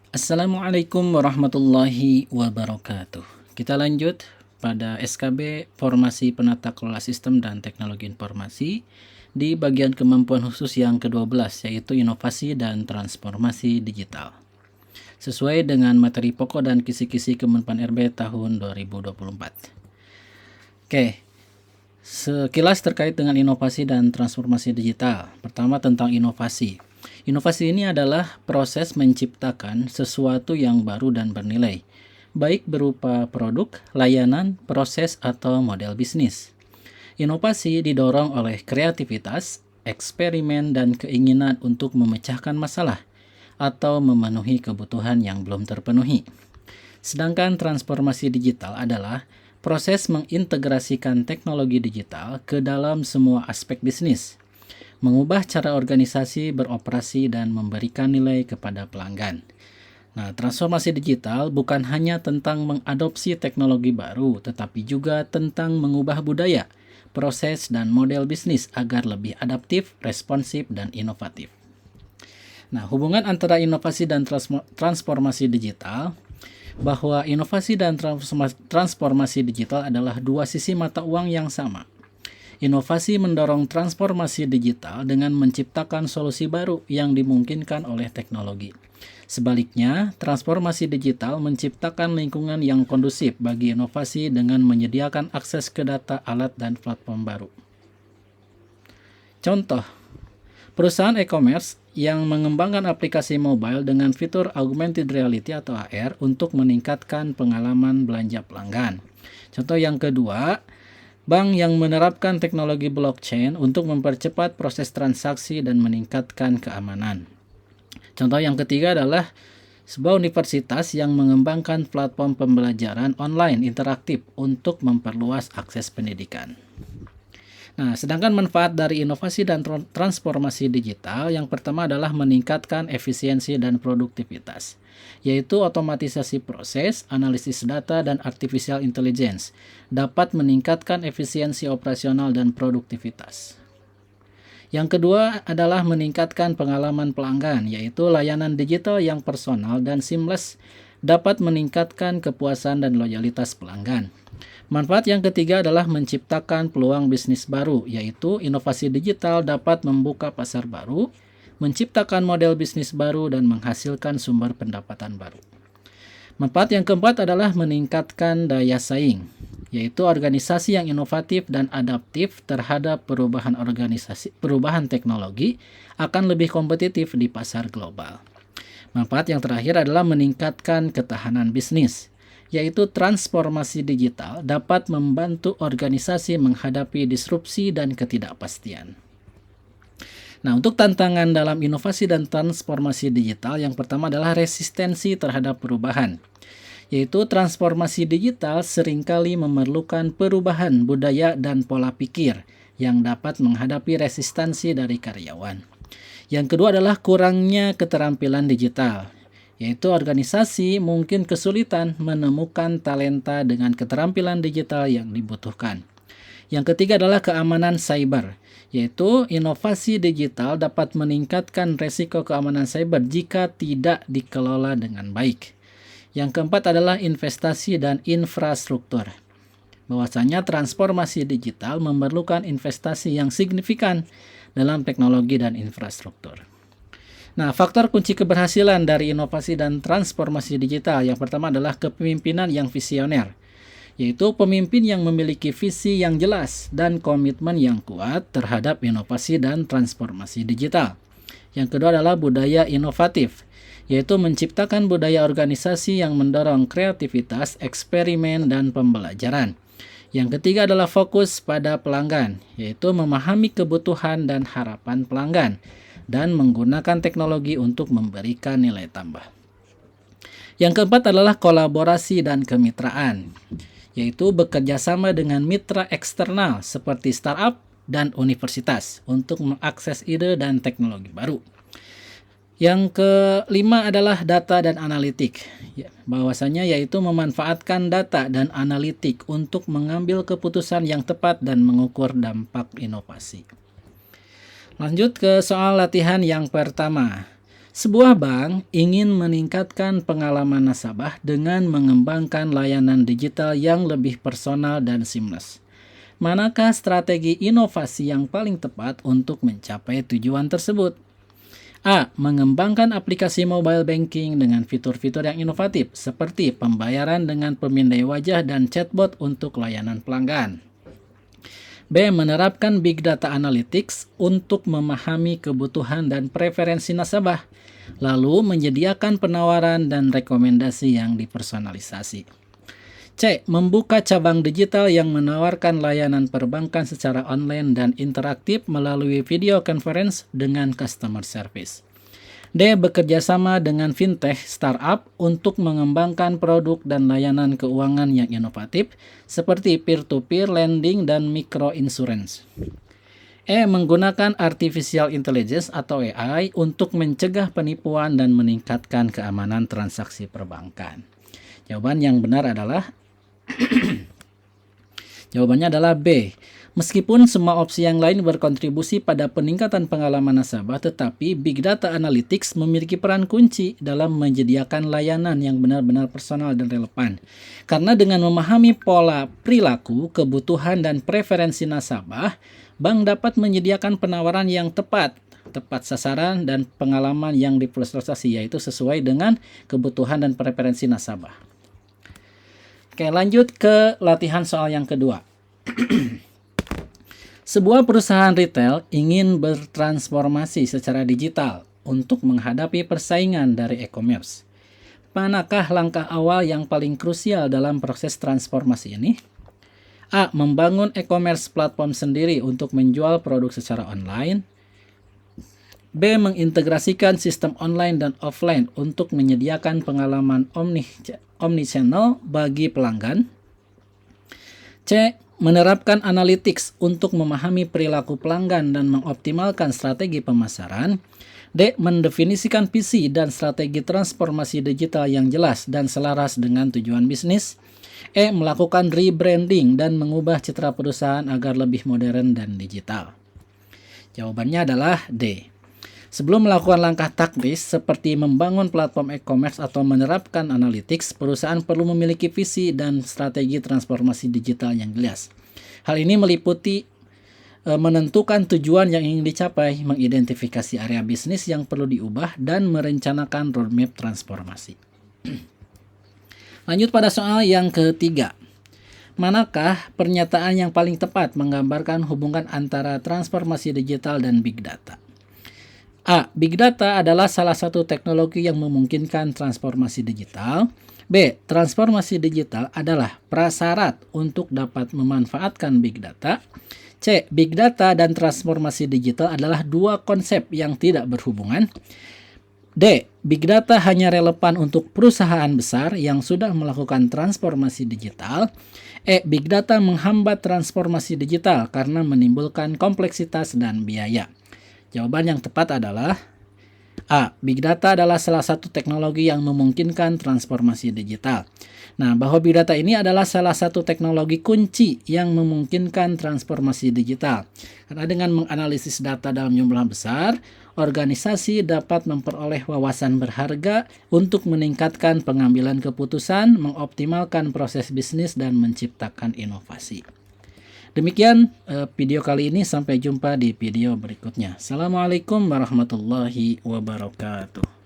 Assalamualaikum warahmatullahi wabarakatuh. Kita lanjut pada SKB Formasi Penata Kelola Sistem dan Teknologi Informasi di bagian kemampuan khusus yang ke-12, yaitu inovasi dan transformasi digital. Sesuai dengan materi pokok dan kisi-kisi Kemenpan RB tahun 2024. Oke, sekilas terkait dengan inovasi dan transformasi digital. Pertama, tentang inovasi. Inovasi ini adalah proses menciptakan sesuatu yang baru dan bernilai, baik berupa produk, layanan, proses, atau model bisnis. Inovasi didorong oleh kreativitas, eksperimen, dan keinginan untuk memecahkan masalah atau memenuhi kebutuhan yang belum terpenuhi. Sedangkan transformasi digital adalah proses mengintegrasikan teknologi digital ke dalam semua aspek bisnis, mengubah cara organisasi beroperasi dan memberikan nilai kepada pelanggan. Nah, transformasi digital bukan hanya tentang mengadopsi teknologi baru, tetapi juga tentang mengubah budaya, proses, dan model bisnis agar lebih adaptif, responsif, dan inovatif. Nah, hubungan antara inovasi dan transformasi digital, bahwa inovasi dan transformasi digital adalah dua sisi mata uang yang sama. Inovasi mendorong transformasi digital dengan menciptakan solusi baru yang dimungkinkan oleh teknologi. Sebaliknya, transformasi digital menciptakan lingkungan yang kondusif bagi inovasi dengan menyediakan akses ke data, alat, dan platform baru. Contoh, perusahaan e-commerce yang mengembangkan aplikasi mobile dengan fitur augmented reality atau AR untuk meningkatkan pengalaman belanja pelanggan. Contoh yang kedua, bank yang menerapkan teknologi blockchain untuk mempercepat proses transaksi dan meningkatkan keamanan. Contoh yang ketiga adalah sebuah universitas yang mengembangkan platform pembelajaran online interaktif untuk memperluas akses pendidikan. Nah, sedangkan manfaat dari inovasi dan transformasi digital yang pertama adalah meningkatkan efisiensi dan produktivitas, yaitu otomatisasi proses, analisis data, dan artificial intelligence dapat meningkatkan efisiensi operasional dan produktivitas. Yang kedua adalah meningkatkan pengalaman pelanggan, yaitu layanan digital yang personal dan seamless dapat meningkatkan kepuasan dan loyalitas pelanggan. Manfaat yang ketiga adalah menciptakan peluang bisnis baru, yaitu inovasi digital dapat membuka pasar baru, menciptakan model bisnis baru, dan menghasilkan sumber pendapatan baru. Manfaat yang keempat adalah meningkatkan daya saing, yaitu organisasi yang inovatif dan adaptif terhadap perubahan teknologi akan lebih kompetitif di pasar global. Manfaat yang terakhir adalah meningkatkan ketahanan bisnis, yaitu transformasi digital dapat membantu organisasi menghadapi disrupsi dan ketidakpastian. Nah, untuk tantangan dalam inovasi dan transformasi digital, yang pertama adalah resistensi terhadap perubahan, yaitu transformasi digital seringkali memerlukan perubahan budaya dan pola pikir yang dapat menghadapi resistensi dari karyawan. Yang kedua adalah kurangnya keterampilan digital, yaitu organisasi mungkin kesulitan menemukan talenta dengan keterampilan digital yang dibutuhkan. Yang ketiga adalah keamanan cyber, yaitu inovasi digital dapat meningkatkan resiko keamanan cyber jika tidak dikelola dengan baik. Yang keempat adalah investasi dan infrastruktur. Bahwasanya transformasi digital memerlukan investasi yang signifikan dalam teknologi dan infrastruktur. Nah, faktor kunci keberhasilan dari inovasi dan transformasi digital yang pertama adalah kepemimpinan yang visioner, yaitu pemimpin yang memiliki visi yang jelas dan komitmen yang kuat terhadap inovasi dan transformasi digital. Yang kedua adalah budaya inovatif, yaitu menciptakan budaya organisasi yang mendorong kreativitas, eksperimen, dan pembelajaran. Yang ketiga adalah fokus pada pelanggan, yaitu memahami kebutuhan dan harapan pelanggan dan menggunakan teknologi untuk memberikan nilai tambah. Yang keempat adalah kolaborasi dan kemitraan, yaitu bekerja sama dengan mitra eksternal seperti startup dan universitas untuk mengakses ide dan teknologi baru. Yang kelima adalah data dan analitik, bahwasanya yaitu memanfaatkan data dan analitik untuk mengambil keputusan yang tepat dan mengukur dampak inovasi. Lanjut ke soal latihan yang pertama. Sebuah bank ingin meningkatkan pengalaman nasabah dengan mengembangkan layanan digital yang lebih personal dan seamless. Manakah strategi inovasi yang paling tepat untuk mencapai tujuan tersebut? A. Mengembangkan aplikasi mobile banking dengan fitur-fitur yang inovatif seperti pembayaran dengan pemindai wajah dan chatbot untuk layanan pelanggan. B. Menerapkan Big Data Analytics untuk memahami kebutuhan dan preferensi nasabah, lalu menyediakan penawaran dan rekomendasi yang dipersonalisasi. C. Membuka cabang digital yang menawarkan layanan perbankan secara online dan interaktif melalui video conference dengan customer service. D. Bekerja sama dengan fintech startup untuk mengembangkan produk dan layanan keuangan yang inovatif seperti peer-to-peer lending dan micro insurance. E. Menggunakan artificial intelligence atau AI untuk mencegah penipuan dan meningkatkan keamanan transaksi perbankan. Jawaban yang benar adalah Jawabannya adalah B. Meskipun semua opsi yang lain berkontribusi pada peningkatan pengalaman nasabah, tetapi Big Data Analytics memiliki peran kunci dalam menyediakan layanan yang benar-benar personal dan relevan. Karena dengan memahami pola perilaku, kebutuhan, dan preferensi nasabah, bank dapat menyediakan penawaran yang tepat sasaran, dan pengalaman yang dipersonalisasi, yaitu sesuai dengan kebutuhan dan preferensi nasabah. Oke, lanjut ke latihan soal yang kedua. Sebuah perusahaan retail ingin bertransformasi secara digital untuk menghadapi persaingan dari e-commerce. Manakah langkah awal yang paling krusial dalam proses transformasi ini? A. Membangun e-commerce platform sendiri untuk menjual produk secara online. B. Mengintegrasikan sistem online dan offline untuk menyediakan pengalaman omnichannel bagi pelanggan. C. Menerapkan analytics untuk memahami perilaku pelanggan dan mengoptimalkan strategi pemasaran. D. Mendefinisikan visi dan strategi transformasi digital yang jelas dan selaras dengan tujuan bisnis. E. Melakukan rebranding dan mengubah citra perusahaan agar lebih modern dan digital. Jawabannya adalah D. Sebelum melakukan langkah taktis seperti membangun platform e-commerce atau menerapkan analytics, perusahaan perlu memiliki visi dan strategi transformasi digital yang jelas. Hal ini meliputi menentukan tujuan yang ingin dicapai, mengidentifikasi area bisnis yang perlu diubah, dan merencanakan roadmap transformasi. Lanjut pada soal yang ketiga. Manakah pernyataan yang paling tepat menggambarkan hubungan antara transformasi digital dan big data? A. Big Data adalah salah satu teknologi yang memungkinkan transformasi digital. B. Transformasi digital adalah prasyarat untuk dapat memanfaatkan Big Data. C. Big Data dan transformasi digital adalah dua konsep yang tidak berhubungan. D. Big Data hanya relevan untuk perusahaan besar yang sudah melakukan transformasi digital. E. Big Data menghambat transformasi digital karena menimbulkan kompleksitas dan biaya. Jawaban yang tepat adalah A. Big Data adalah salah satu teknologi yang memungkinkan transformasi digital. Nah, bahwa Big Data ini adalah salah satu teknologi kunci yang memungkinkan transformasi digital. Karena dengan menganalisis data dalam jumlah besar, organisasi dapat memperoleh wawasan berharga untuk meningkatkan pengambilan keputusan, mengoptimalkan proses bisnis, dan menciptakan inovasi. Demikian video kali ini, sampai jumpa di video berikutnya. Assalamualaikum warahmatullahi wabarakatuh.